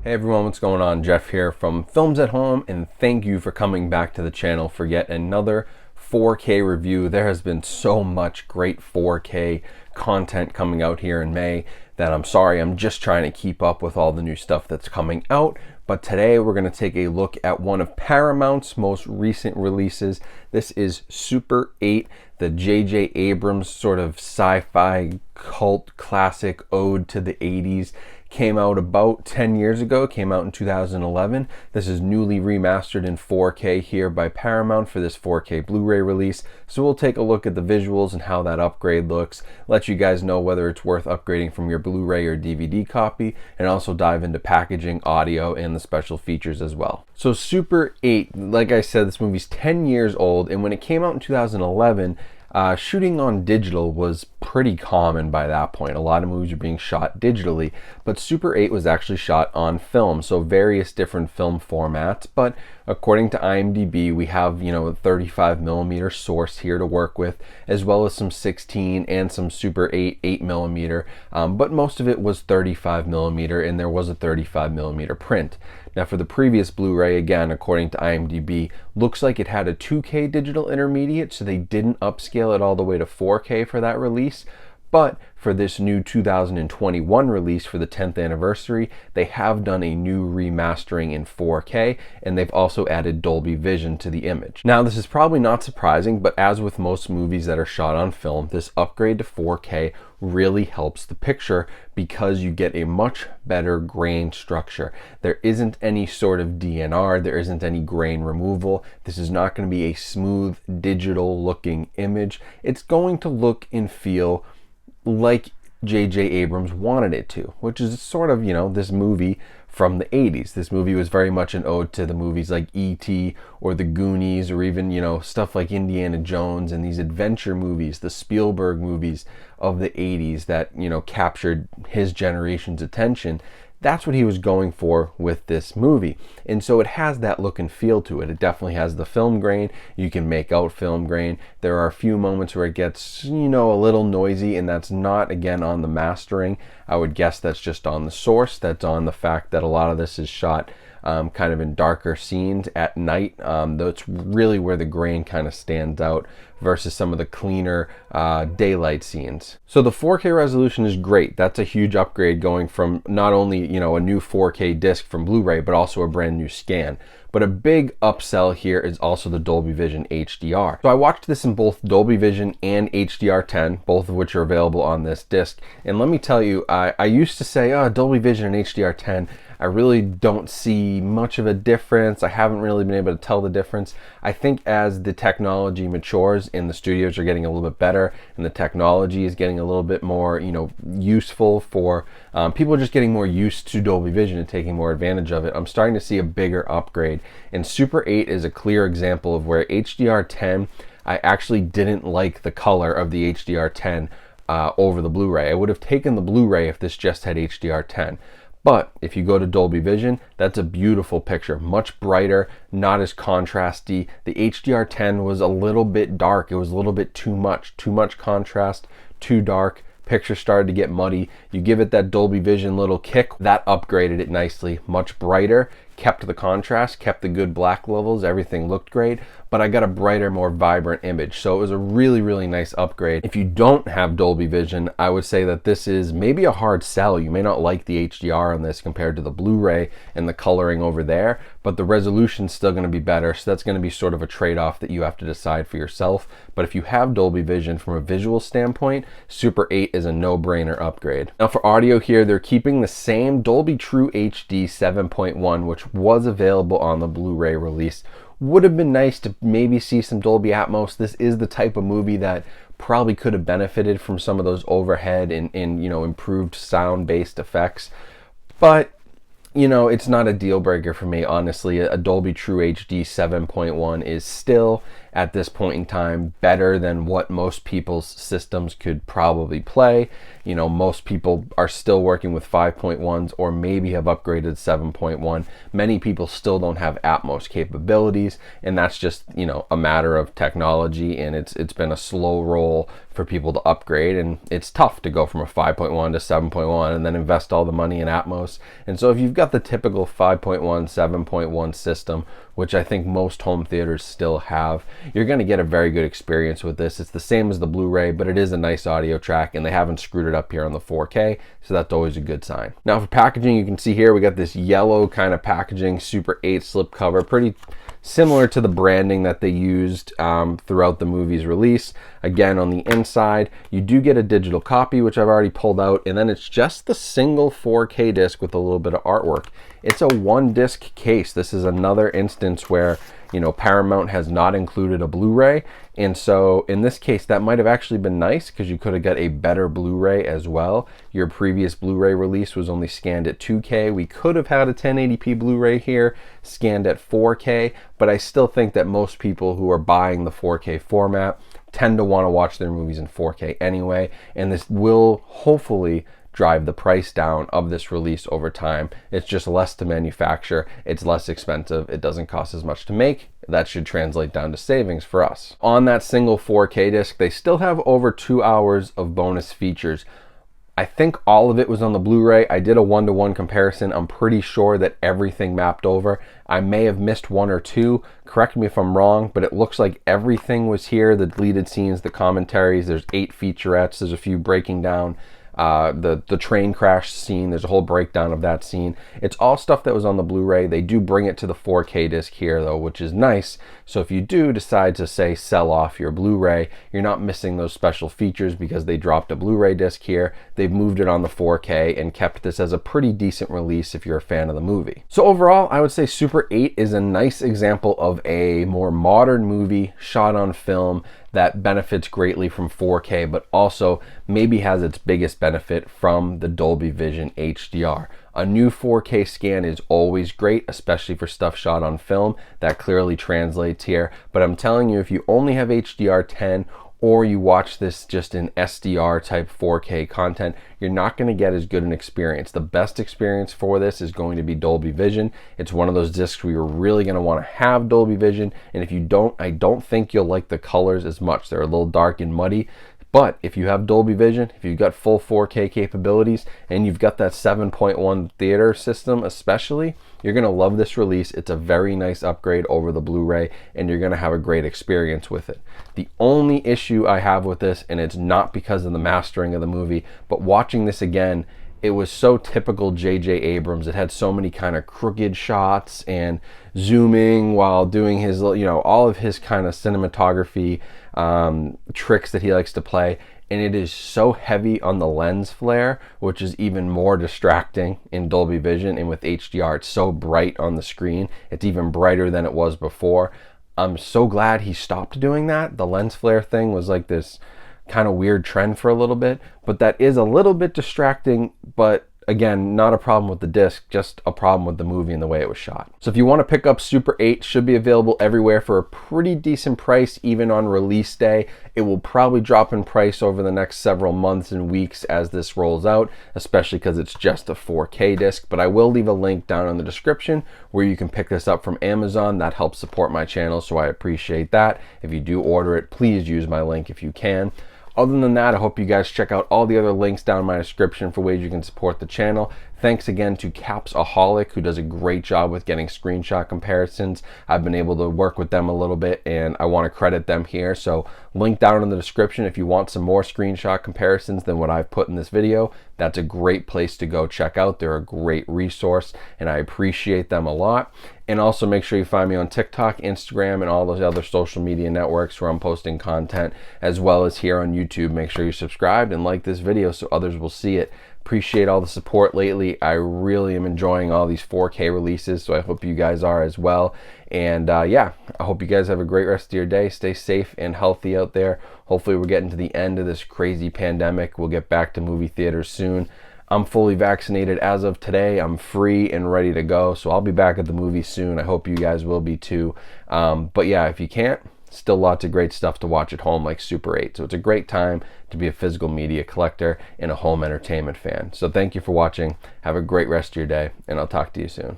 Hey everyone, what's going on? Jeff here from Films at Home, and thank you for coming back to the channel for yet another 4K review. There has been so much great 4K content coming out here in May that I'm sorry, I'm just trying to keep up with all the new stuff that's coming out. But today we're going to take a look at one of Paramount's most recent releases. This is Super 8, the JJ Abrams sort of sci-fi cult classic ode to the 80s. Came out about 10 years ago, came out in 2011. This is newly remastered in 4K here by Paramount for this 4K Blu-ray release. So we'll take a look at the visuals and how that upgrade looks, let you guys know whether it's worth upgrading from your Blu-ray or DVD copy, and also dive into packaging, audio, and the special features as well. So Super 8, like I said, this movie's 10 years old, and when it came out in 2011, shooting on digital was pretty common by that point. A lot of movies were being shot digitally, but Super 8 was actually shot on film, so various different film formats. But according to IMDb, we have, a 35mm source here to work with, as well as some 16 and some Super 8 8mm, but most of it was 35mm, and there was a 35mm print. Now for the previous Blu-ray, again, according to IMDb, looks like it had a 2K digital intermediate, so they didn't upscale it all the way to 4K for that release. But for this new 2021 release for the 10th anniversary, they have done a new remastering in 4K, and they've also added Dolby Vision to the image. Now, this is probably not surprising, but as with most movies that are shot on film, this upgrade to 4K really helps the picture because you get a much better grain structure. There isn't any sort of DNR, there isn't any grain removal. This is not going to be a smooth digital looking image. It's going to look and feel like JJ Abrams wanted it to, which is sort of, this movie from the 80s. This movie was very much an ode to the movies like E.T. or The Goonies, or even, stuff like Indiana Jones and these adventure movies, the Spielberg movies of the 80s that, captured his generation's attention. That's what he was going for with this movie. And so it has that look and feel to it. It definitely has the film grain. You can make out film grain. There are a few moments where it gets, a little noisy, and that's not, again, on the mastering. I would guess that's just on the source. That's on the fact that a lot of this is shot kind of in darker scenes at night. That's really where the grain kind of stands out versus some of the cleaner daylight scenes. So the 4K resolution is great. That's a huge upgrade going from not only, a new 4K disc from Blu-ray, but also a brand new scan. But a big upsell here is also the Dolby Vision HDR. So I watched this in both Dolby Vision and HDR10, both of which are available on this disc. And let me tell you, I used to say, Dolby Vision and HDR10, I really don't see much of a difference. I haven't really been able to tell the difference. I think as the technology matures and the studios are getting a little bit better and the technology is getting a little bit more, useful for people, just getting more used to Dolby Vision and taking more advantage of it, I'm starting to see a bigger upgrade. And Super 8 is a clear example of where HDR10, I actually didn't like the color of the HDR10 over the Blu-ray. I would have taken the Blu-ray if this just had HDR10. But if you go to Dolby Vision, that's a beautiful picture, much brighter, not as contrasty. The HDR10 was a little bit dark. It was a little bit too much contrast, too dark. Picture started to get muddy. You give it that Dolby Vision little kick, that upgraded it nicely, much brighter, kept the contrast, kept the good black levels, everything looked great, but I got a brighter, more vibrant image. So it was a really, really nice upgrade. If you don't have Dolby Vision, I would say that this is maybe a hard sell. You may not like the HDR on this compared to the Blu-ray and the coloring over there, but the resolution's still gonna be better, so that's gonna be sort of a trade-off that you have to decide for yourself. But if you have Dolby Vision from a visual standpoint, Super 8 is a no-brainer upgrade. Now for audio here, they're keeping the same Dolby True HD 7.1, which was available on the Blu-ray release. Would have been nice to maybe see some Dolby Atmos. This is the type of movie that probably could have benefited from some of those overhead and improved sound-based effects. But it's not a deal breaker for me, honestly. A Dolby True HD 7.1 is still at this point in time better than what most people's systems could probably play. You know, most people are still working with 5.1s or maybe have upgraded 7.1. Many people still don't have Atmos capabilities, and that's just, you know, a matter of technology, and it's been a slow roll for people to upgrade, and it's tough to go from a 5.1 to 7.1 and then invest all the money in Atmos. And so if you've got the typical 5.1, 7.1 system, which I think most home theaters still have, you're going to get a very good experience with this. It's the same as the Blu-ray, but it is a nice audio track, and they haven't screwed it up here on the 4K, so that's always a good sign. Now for packaging, you can see here we got this yellow kind of packaging, Super 8 slipcover, pretty similar to the branding that they used throughout the movie's release. Again, on the inside, you do get a digital copy, which I've already pulled out, and then it's just the single 4K disc with a little bit of artwork. It's a one disc case. This is another instance where, you know, Paramount has not included a Blu-ray, and so in this case that might have actually been nice because you could have got a better Blu-ray as well. Your previous Blu-ray release was only scanned at 2K. We could have had a 1080p Blu-ray here scanned at 4K, but I still think that most people who are buying the 4K format tend to want to watch their movies in 4K anyway, and this will hopefully drive the price down of this release over time. It's just less to manufacture, it's less expensive, it doesn't cost as much to make. That should translate down to savings for us. On that single 4K disc, they still have over 2 hours of bonus features. I think all of it was on the Blu-ray. I did a one-to-one comparison. I'm pretty sure that everything mapped over. I may have missed one or two. Correct me if I'm wrong, but it looks like everything was here. The deleted scenes, the commentaries, there's 8 featurettes. There's a few breaking down the train crash scene. There's a whole breakdown of that scene. It's all stuff that was on the Blu-ray. They do bring it to the 4K disc here though, which is nice. So if you do decide to, say, sell off your Blu-ray, you're not missing those special features because they dropped a Blu-ray disc here. They've moved it on the 4K and kept this as a pretty decent release if you're a fan of the movie. So overall, I would say Super 8 is a nice example of a more modern movie shot on film that benefits greatly from 4K, but also maybe has its biggest benefit from the Dolby Vision HDR. A new 4K scan is always great, especially for stuff shot on film. That clearly translates here. But I'm telling you, if you only have HDR10 or you watch this just in SDR type 4K content, you're not going to get as good an experience. The best experience for this is going to be Dolby Vision. It's one of those discs where you're really going to want to have Dolby Vision, and if you don't, I don't think you'll like the colors as much. They're a little dark and muddy. But if you have Dolby Vision, if you've got full 4K capabilities, and you've got that 7.1 theater system especially, you're going to love this release. It's a very nice upgrade over the Blu-ray, and you're going to have a great experience with it. The only issue I have with this, and it's not because of the mastering of the movie, but watching this again, it was so typical JJ Abrams. It had so many kind of crooked shots and zooming while doing his, you know, all of his kind of cinematography tricks that he likes to play. And it is so heavy on the lens flare, which is even more distracting in Dolby Vision. And with HDR, it's so bright on the screen. It's even brighter than it was before. I'm so glad he stopped doing that. The lens flare thing was like this kind of weird trend for a little bit, but that is a little bit distracting, but again, not a problem with the disc, just a problem with the movie and the way it was shot. So if you want to pick up Super 8, should be available everywhere for a pretty decent price, even on release day. It will probably drop in price over the next several months and weeks as this rolls out, especially because it's just a 4K disc, but I will leave a link down in the description where you can pick this up from Amazon. That helps support my channel, so I appreciate that. If you do order it, please use my link if you can. Other than that, I hope you guys check out all the other links down in my description for ways you can support the channel. Thanks again to Capsaholic, who does a great job with getting screenshot comparisons. I've been able to work with them a little bit, and I want to credit them here. So link down in the description if you want some more screenshot comparisons than what I've put in this video. That's a great place to go check out. They're a great resource, and I appreciate them a lot. And also make sure you find me on TikTok, Instagram, and all those other social media networks where I'm posting content, as well as here on YouTube. Make sure you're subscribed and like this video so others will see it. Appreciate all the support lately. I really am enjoying all these 4K releases, so I hope you guys are as well. And yeah, I hope you guys have a great rest of your day. Stay safe and healthy out there. Hopefully we're getting to the end of this crazy pandemic. We'll get back to movie theaters soon. I'm fully vaccinated as of today. I'm free and ready to go, so I'll be back at the movies soon. I hope you guys will be too. But yeah, if you can't, still lots of great stuff to watch at home like Super 8. So it's a great time to be a physical media collector and a home entertainment fan. So thank you for watching. Have a great rest of your day, and I'll talk to you soon.